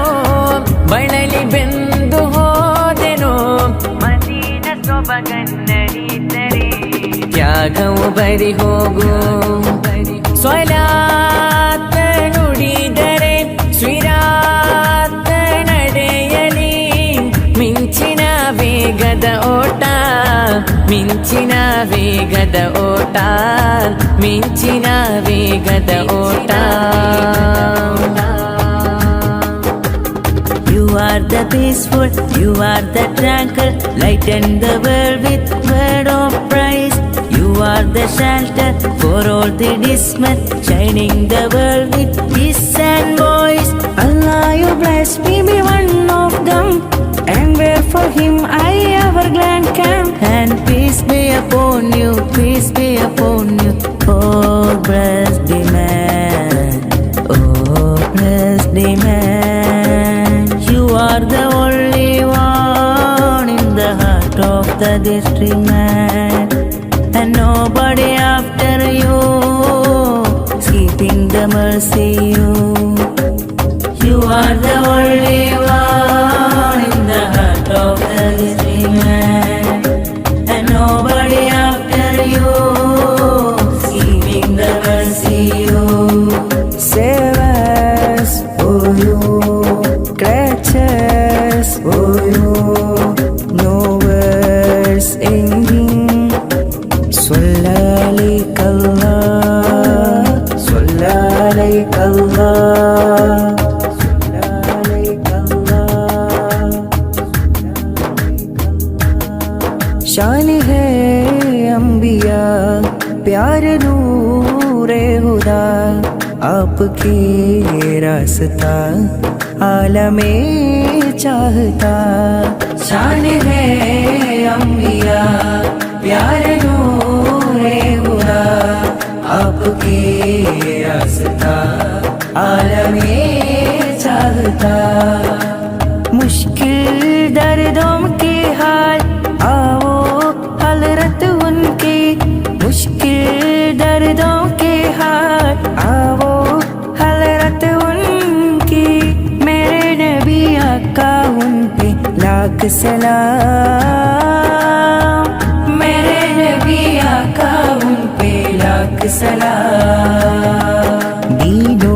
ಬಳಲಿ ಬೆಂದು ಹೋದೆನೋ ಮದೀನ ಸೊಬಗನ್ನರಿದ್ದರೆ. ತ್ಯಾಗವು ಬರಿ ಹೋಗು ಸ್ವಲಾತ ನುಡಿದರೆ ಸ್ವಿರಾತ ನಡೆಯಲಿ. ಮಿಂಚಿನ ವೇಗದ ಓಟ ಮಿಂಚಿನ ವೇಗದ ಓಟ ಮಿಂಚಿನ ವೇಗದ ಓಟ. You are the peaceful, you are the tranquil, lighten the world with word of praise. You are the shelter for all the dismal, shining the world with kiss and voice. Allah, you bless me, be one of them, and where for him I ever glad can. And peace be upon you, peace be upon you, oh blessed the man, oh blessed the man. You are the only one the street man, and nobody after you, keeping the mercy you are the only one in the heart of the street man, and nobody after you, keeping the mercy Save us, oh you, scratches, oh you, no words ending. Sallallahu alaihi Allah. शान है अंबिया प्यार नूरे हुदा आपकी रास्ता आलमे चाहता शान है अंबिया प्यार नूरे हुदा आपकी रास्ता आलमे चाहता मुश्किल दर्दों के हाल आओ हलरत उनकी मुश्किल दर्दों के हाल आओ हलरत उनकी मेरे नबी आका उन पे लाख सलाम मेरे नबी आका उन पे लाख सलाम दीनो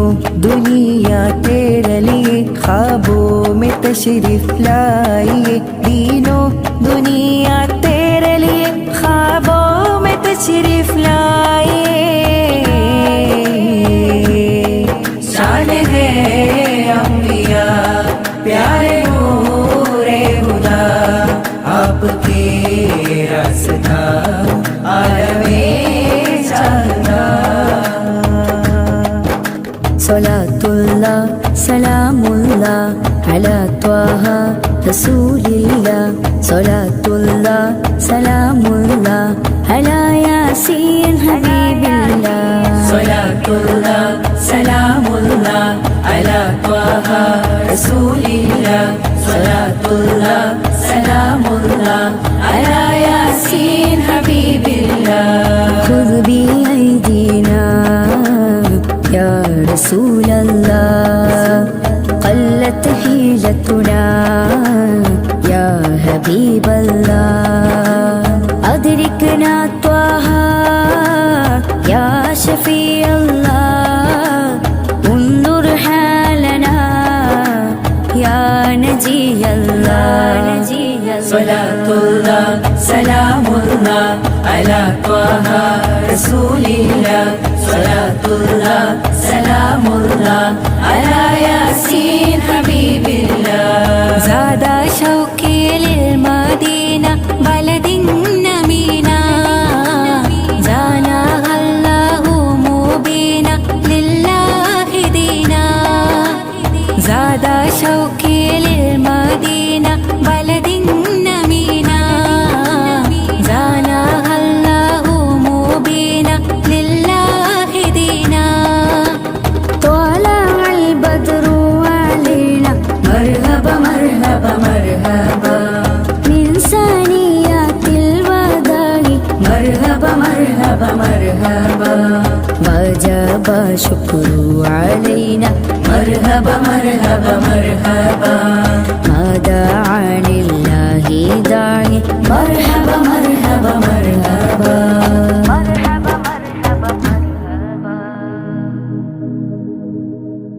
दुनिया तेरे लिए ख्वाबों में तशरीफ लाइए दीनो दुनिया तेरे लिए ख्वाबों में तशरीफ लाइए शान है अंबिया प्यारे नूरे हुदा आपके रास्ता आलमे चाहता सलातुल्लाह सलामुल्लाह अला त्वाहा रसूलिल्लाह सलातुल्लाह सलामुल्लाह अला यासीन हबीबिल्लाह सलातुल्लाह सलामुल्लाह अला त्वाहा रसूलिल्लाह सलातुल्लाह सलामुल्लाह अला यासीन हबीबिल्लाह खुद भी ऐदीना या रसूल अल्लाह قلت حيلتنا يا حبيب الله أدركنا طه يا شفيع الله انظر حالنا يا نجي الله صلاة الله سلام الله على طه رسول الله صلاة الله سلام الله على ياسين حبيب الله زاد شوقي للمدينة بلد نمينا زانها الله مبينا لله دينا زاد شوقي للمدينة بلد نمينا زانها الله مبينا لله دينا طلع البدر علينا مرحبا مرحبا مرحبا من ثنيات الوداع مرحبا مرحبا مرحبا وجب شكر علينا مرحبا مرحبا مرحبا ماذا